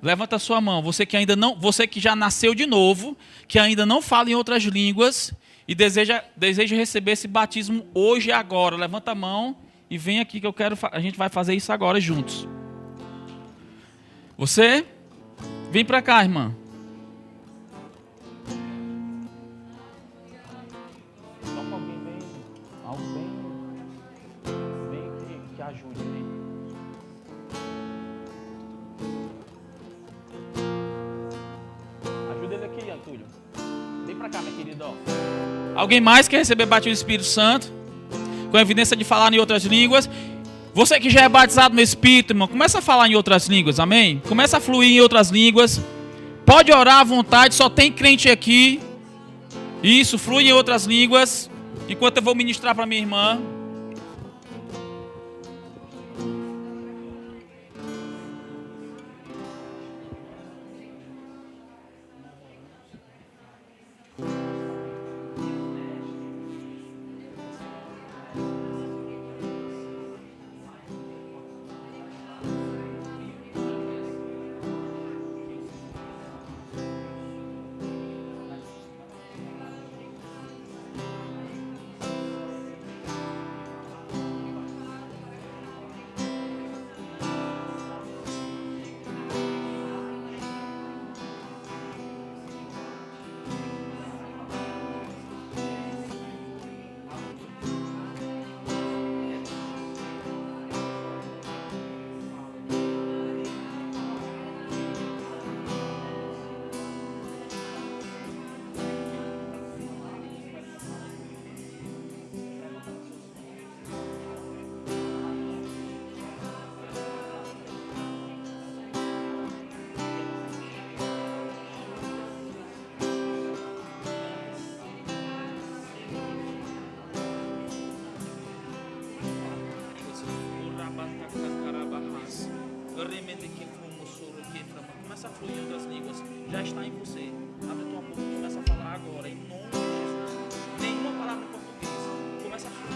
levanta a sua mão. Você que ainda não, você que já nasceu de novo, que ainda não fala em outras línguas e deseja receber esse batismo hoje e agora, levanta a mão e vem aqui que a gente vai fazer isso agora juntos. Você? Vem para cá, irmã. Alguém mais quer receber batismo do Espírito Santo? Com evidência de falar em outras línguas? Você que já é batizado no Espírito, irmão, começa a falar em outras línguas, amém? Começa a fluir em outras línguas. Pode orar à vontade, só tem crente aqui. Isso, flui em outras línguas. Enquanto eu vou ministrar para minha irmã. Começa a fluir em outras línguas. Já está em você. Abre tua boca e começa a falar agora. Em nome de Jesus. Nenhuma palavra em português. Começa a fluir.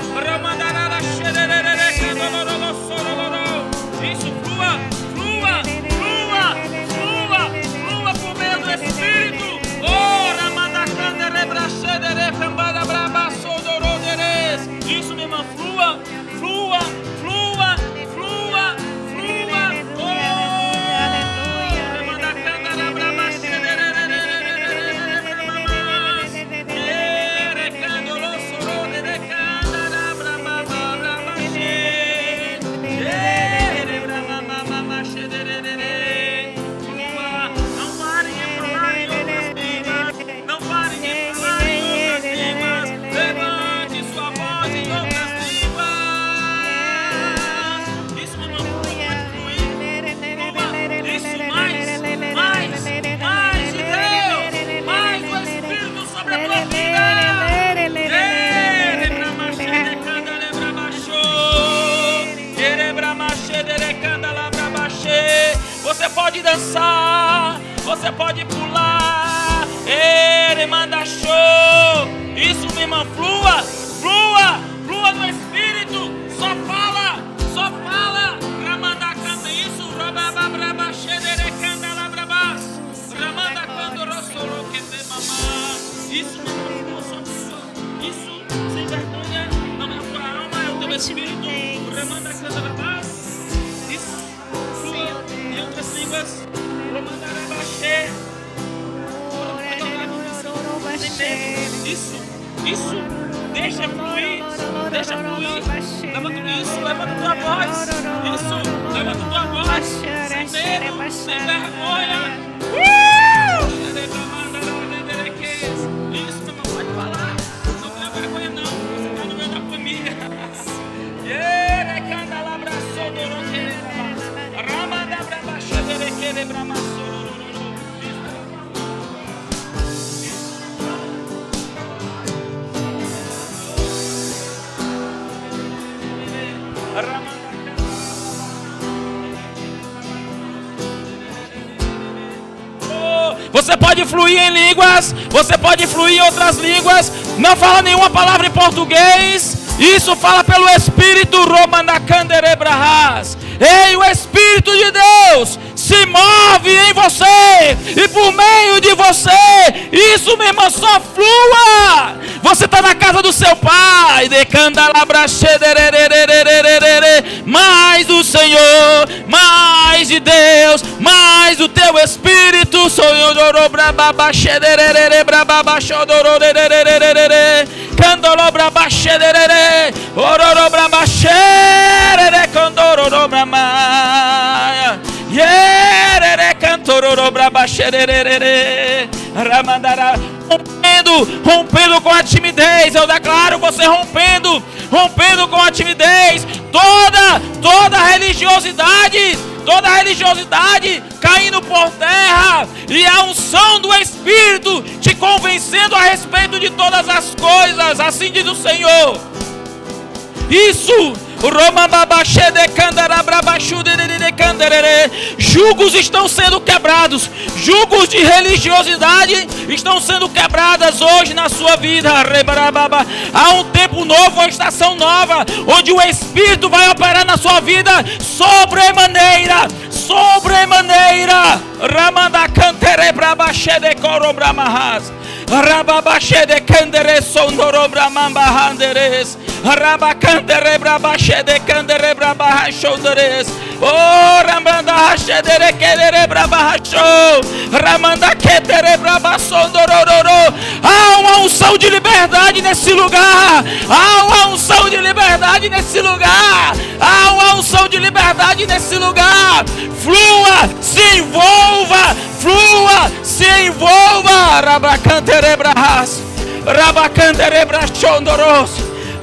Isso, flua, flua, flua, flua, flua por meio do Espírito. Isso, minha irmã, flua, flua, flua, flua, flua. Você pode dançar, você pode pular. Ele manda show. Isso, minha irmã, flua, flua, flua no Espírito. Só fala, só fala. Ramanda canta isso, rababa braba xedere canta lá braba. Ramanda canta rossoro que te mamá. Isso, minha irmã, flua, só flua. Isso, sem vergonha, não é a tua alma, é o teu Espírito. Ramanda canta braba. Línguas, isso, deixa fluir, levanta isso, levanta tua voz, isso, levanta tua voz, sem medo, sem vergonha, isso, meu irmão, pode falar, não tenha vergonha não, você está no meio da família, Você pode fluir em línguas, você pode fluir em outras línguas. Não fala nenhuma palavra em português. Isso fala pelo Espírito. Ei, o Espírito de Deus se move em você e por meio de você. Isso, minha irmã, só flua. Você está na casa do seu pai. Mais do Senhor, mais de Deus, mais do teu Espírito. Rompendo com a timidez. Eu declaro você rompendo com a timidez. Toda religiosidade caindo por terra, e a unção do Espírito te convencendo a respeito de todas as coisas. Assim diz o Senhor. Isso, Jugos estão sendo quebrados. Jugos de religiosidade estão sendo quebradas hoje na sua vida. Há um tempo novo, uma estação nova, onde o Espírito vai operar na sua vida sobremaneira. Ramanda cantere brabache de corobramahas. Rababache de candere sondorobramambahanderes. Rabacantere brabache de candere brabahashonderes. Oh, Ramanda hashedere querer brabahacho. Ramanda quetere brabasondorororo. Há uma unção de liberdade nesse lugar. Há uma unção de liberdade nesse lugar. Há uma unção de liberdade nesse lugar. Flua, se envolva. Flua, se envolva. Rabacantere brahas. Rabacantere brachondoros.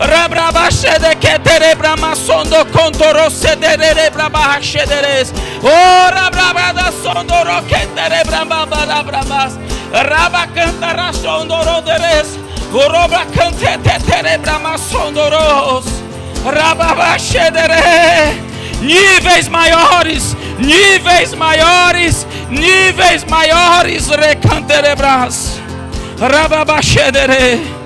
Rabrabache de ketere bramasondo contoro cedere brabahachederes. Oh, rabrabada sondoro ketere brababarabrabas. Rabacantara sondoro deres. Orobra cante tetere bramasondoros. Rababachedere. Níveis maiores, níveis maiores, níveis maiores. Recanterebras. Rababachedere.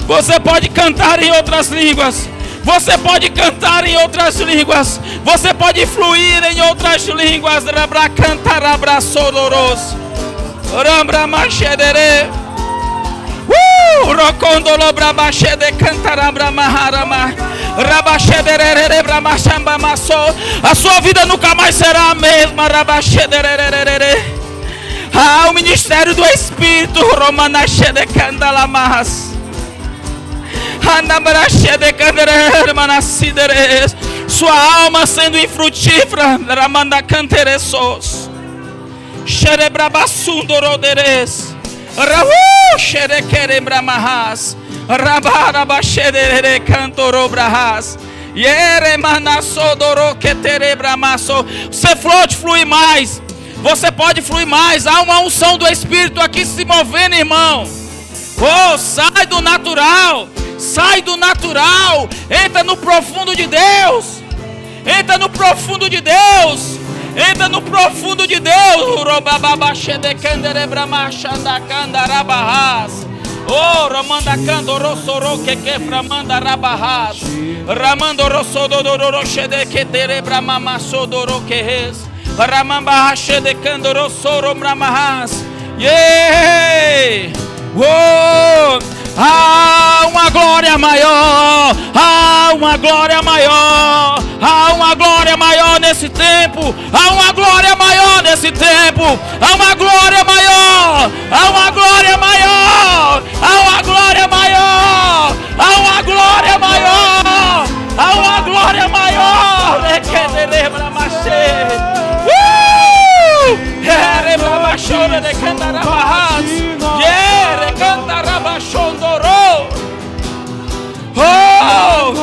Você pode cantar em outras línguas. Você pode cantar em outras línguas. Você pode fluir em outras línguas. Rabra cantar abraçodoros. Rambra machedere. Rocondolo brabache de cantar abramaharama. Rabachedere bramachamba maso. A sua vida nunca mais será a mesma. Rabachedere. Ah, o ministério do Espírito. Romanache de candalamas. Sua alma sendo infrutífera. Ramanda canteresos. Xerebrabasundoroderes. Rahu xerequerembramahas. Rabarabachedere cantorobrahas. Yeremanasodoroqueterebramaso. Você pode fluir mais. Você pode fluir mais. Há uma unção do Espírito aqui se movendo, irmão. Oh, sai do natural. Sai do natural, entra no profundo de Deus. Entra no profundo de Deus. Entra no profundo de Deus. Robababache de canderebra machanda candarabahas. Oh, ramanda candorossoro que framanda rabahas. Ramando rossodororoche de que terebra mamassodoro que res. Ramambahache de candorossoro bramahas. Yeah! Oh! Há uma glória maior, há uma glória maior, há uma glória maior nesse tempo, há uma glória maior nesse tempo, há uma glória maior, há uma glória maior, há uma glória maior, há uma glória maior, há uma glória maior. Requerebra maché, requerebra machora de cantarabahas, oh,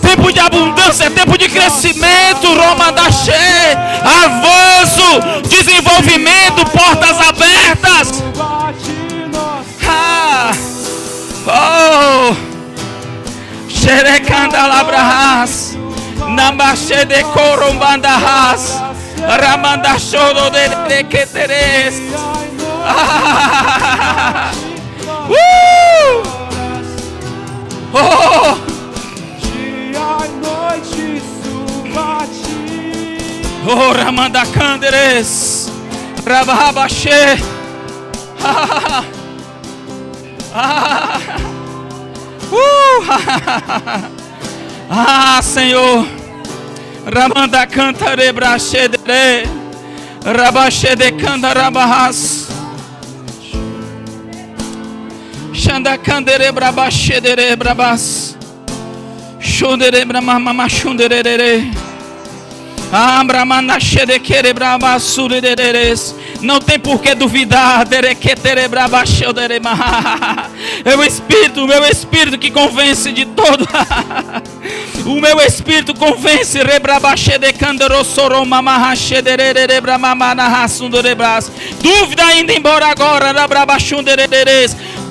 tempo de abundância, tempo de crescimento, Roma da Che, avanço, desenvolvimento, portas abertas. Oh, xerecandalabrahas, nambache de corombandahas, ramandachodo de queteres. Oh! Dia e noite subati. Oh, Ramanda Canderes. Rababache. Senhor. Ramanda Cantare Brachedere. Rabache de Candarabahas. Xanda Candere Brabachedere Brabas. Xundere Bramama Xundere. Não tem por que duvidar. É o meu espírito que convence de todo. O meu espírito convence. Dúvida ainda embora agora.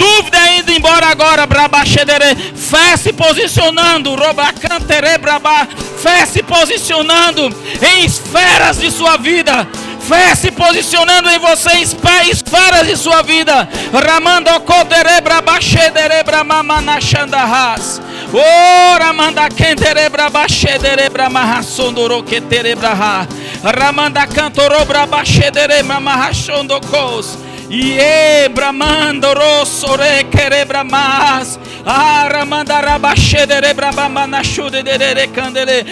Dúvida é indo embora agora, Brabaxedere. Fé se posicionando, Robacantere Brabá. Fé se posicionando em esferas de sua vida. Fé se posicionando em você em esferas de sua vida. Ramando Kodere Brabaxedere Bramamanachandahas. Oh, Ramanda Kentere Brabaxedere Bramahasondoro Ketere Braha. Ramanda Cantoro Brabaxedere Bramahashondokos. Ie Bramando Rossore Kerebramas. Aramanda Rabaxedere Brabamanachudere Candele.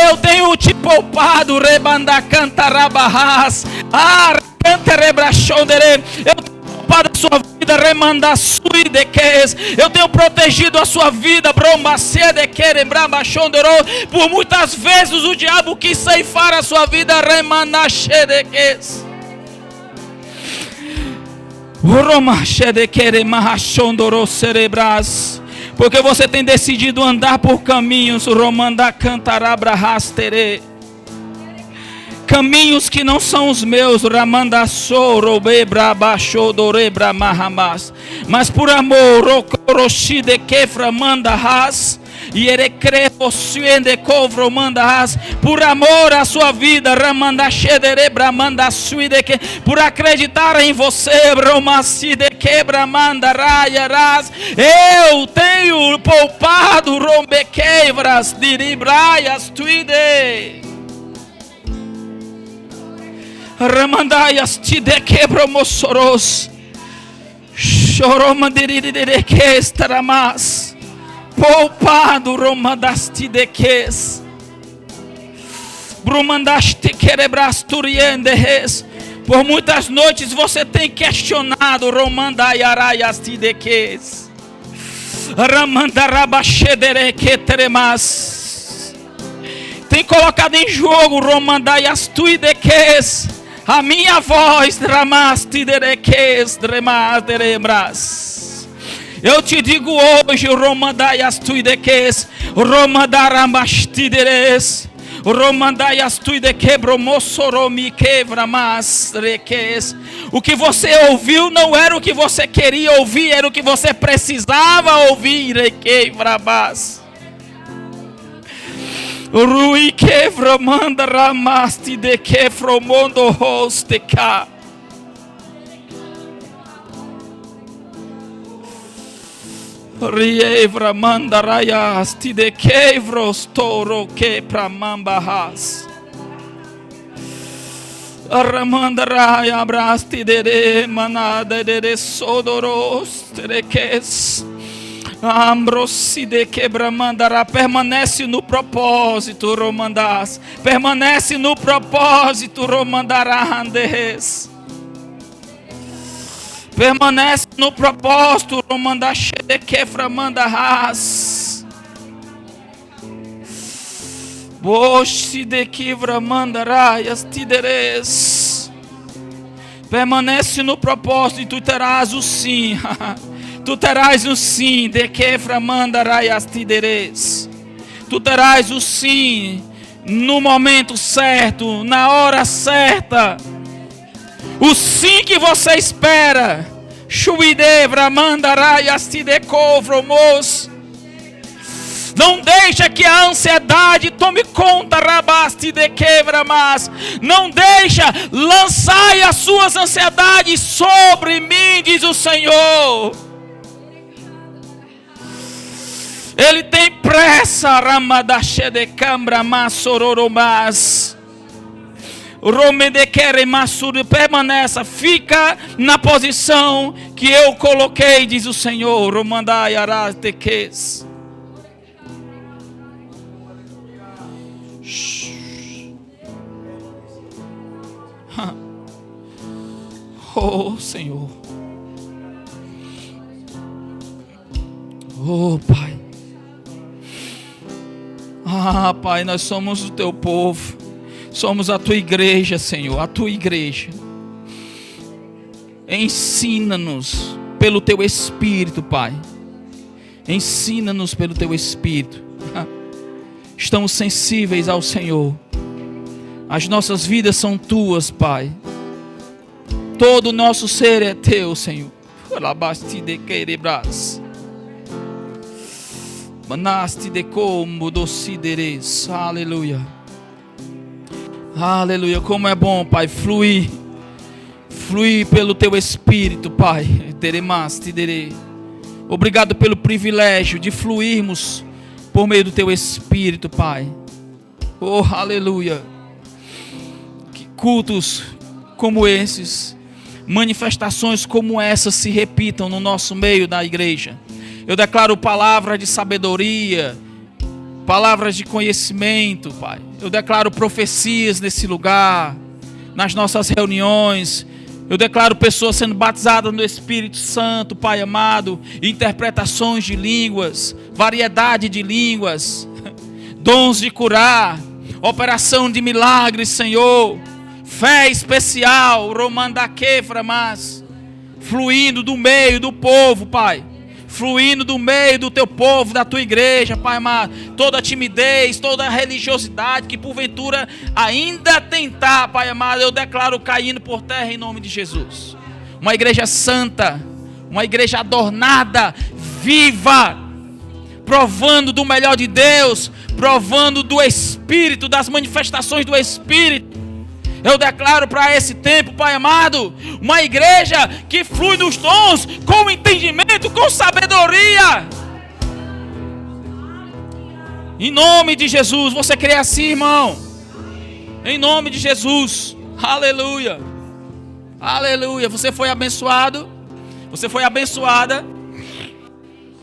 Eu tenho te poupado, Rebanda Cantarabahas. Canterebrachondere. Eu tenho poupado a sua vida, Remanda Suideques. Eu tenho protegido a sua vida, Brombacede Brabachondoro. Por muitas vezes o diabo quis ceifar a sua vida, Remandachedeques. Porque você tem decidido andar por caminhos, caminhos que não são os meus, mas por amor, por amor à sua vida, por acreditar em você, eu tenho poupado rombequevras, diribraias, tuide. Ramandaias te de quebromossoros, choromandiririreques taramas, poupado romandaste de ques, brumandaste querebrasturiendes. Por muitas noites você tem questionado, romandaiaraias te de ques, ramandarabachedere que teremas, tem colocado em jogo, romandaias tuideques. A minha voz, dramastidereques, dremaderebras. Eu te digo hoje, romandaias tuideques, romandaramastideres, romandaias tuidequebromossoromi quebramas reques. O que você ouviu não era o que você queria ouvir, era o que você precisava ouvir, requebrabas. Rui quevra manda ramaste de quefromondo hosteka. Rievra manda raiasti de quevros toro que pramambahas. Ramanda raia abrasti de manada de sodoros tereques. Ambrosi de quebramandará, permanece no propósito, romandás, permanece no propósito, romandará, andes, permanece no propósito, romandá, de queframandarás, boshi de quebramandará, astideres, permanece no propósito e tu terás o sim. Tu terás o sim, de queframandaraiastideres. Tu terás o sim no momento certo, na hora certa. O sim que você espera. Shuidevramandaraiastidecovromos. Não deixa que a ansiedade tome conta, rabaste de quebramas. Não deixa, lançai as suas ansiedades sobre mim, diz o Senhor. Ele tem pressa, ramadache de cambra massororomas. Romedequere massur, permaneça, fica na posição que eu coloquei, diz o Senhor. Romandai arateques. Oh, Senhor. Oh, Pai. Ah, Pai, nós somos o teu povo. Somos a tua igreja, Senhor, a tua igreja. Ensina-nos pelo teu Espírito, Pai. Ensina-nos pelo teu Espírito. Estamos sensíveis ao Senhor. As nossas vidas são tuas, Pai. Todo o nosso ser é teu, Senhor. Labaste de querebras. Manaste de como docideres. Aleluia. Aleluia. Como é bom, Pai, fluir pelo Teu Espírito, Pai. Teremaste dere. Obrigado pelo privilégio de fluirmos por meio do Teu Espírito, Pai. Oh, aleluia. Que cultos como esses, manifestações como essas se repitam no nosso meio da igreja. Eu declaro palavras de sabedoria, palavras de conhecimento, Pai. Eu declaro profecias nesse lugar, nas nossas reuniões. Eu declaro pessoas sendo batizadas no Espírito Santo, Pai amado, interpretações de línguas, variedade de línguas, dons de curar, operação de milagres, Senhor, fé especial, romandaqueframas, fluindo do meio do povo, Pai, fluindo do meio do Teu povo, da Tua igreja, Pai amado, toda timidez, toda religiosidade que porventura ainda tentar, Pai amado, eu declaro caindo por terra em nome de Jesus. Uma igreja santa, uma igreja adornada, viva, provando do melhor de Deus, provando do Espírito, das manifestações do Espírito. Eu declaro para esse tempo, Pai amado, uma igreja que flui nos dons, com entendimento, com sabedoria. Em nome de Jesus, você crê assim, irmão? Em nome de Jesus, aleluia, aleluia. Você foi abençoado, você foi abençoada.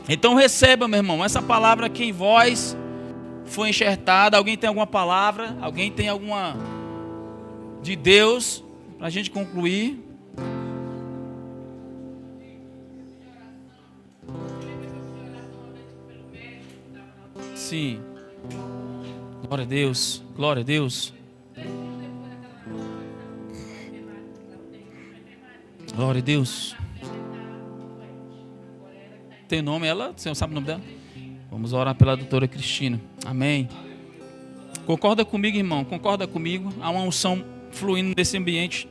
Então receba, meu irmão, essa palavra aqui em voz foi enxertada. Alguém tem alguma palavra? Alguém tem alguma de Deus para a gente concluir? Sim. Glória a Deus, glória a Deus. Glória a Deus. Tem nome ela? Você não sabe o nome dela? Vamos orar pela doutora Cristina. Amém. Concorda comigo, irmão? Concorda comigo? Há uma unção fluindo nesse ambiente.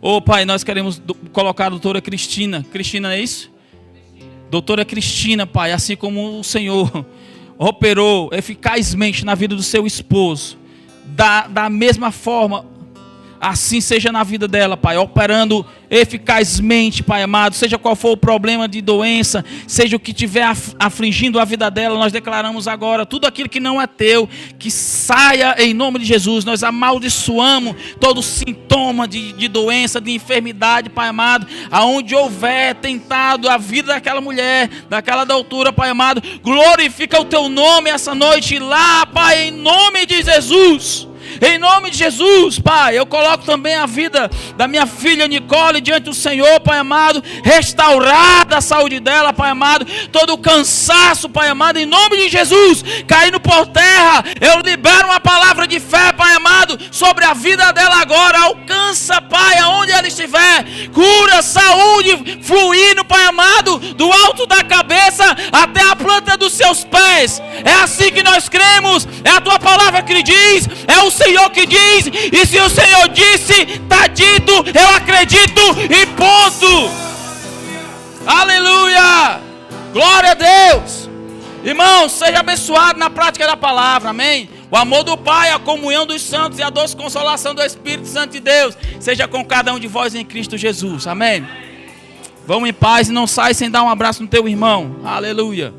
Ô Pai, nós queremos colocar a doutora Cristina. Cristina, não é isso? Doutora Cristina, Pai, assim como o Senhor operou eficazmente na vida do seu esposo, da mesma forma, assim seja na vida dela, Pai, operando eficazmente, Pai amado, seja qual for o problema de doença, seja o que estiver afligindo a vida dela, nós declaramos agora, tudo aquilo que não é teu, que saia em nome de Jesus. Nós amaldiçoamos todo sintoma de doença, de enfermidade, Pai amado, aonde houver tentado a vida daquela mulher, daquela doutora, Pai amado, glorifica o teu nome essa noite lá, Pai, em nome de Jesus. Em nome de Jesus, Pai, eu coloco também a vida da minha filha Nicole diante do Senhor, Pai amado, restaurada a saúde dela, Pai amado, todo o cansaço, Pai amado, em nome de Jesus, caindo por terra, eu libero uma palavra de fé, Pai amado, sobre a vida dela agora. Alcança, Pai, aonde ela estiver, cura, saúde, fluindo, Pai amado, do alto da cabeça até a planta dos seus pés. É assim que nós cremos, é a tua palavra que diz, é o Senhor que diz, e se o Senhor disse, está dito, eu acredito e ponto. Aleluia, glória a Deus. Irmão, seja abençoado na prática da palavra, amém? O amor do Pai, a comunhão dos santos e a doce consolação do Espírito Santo de Deus seja com cada um de vós em Cristo Jesus, amém? Vamos em paz e não sai sem dar um abraço no teu irmão, aleluia.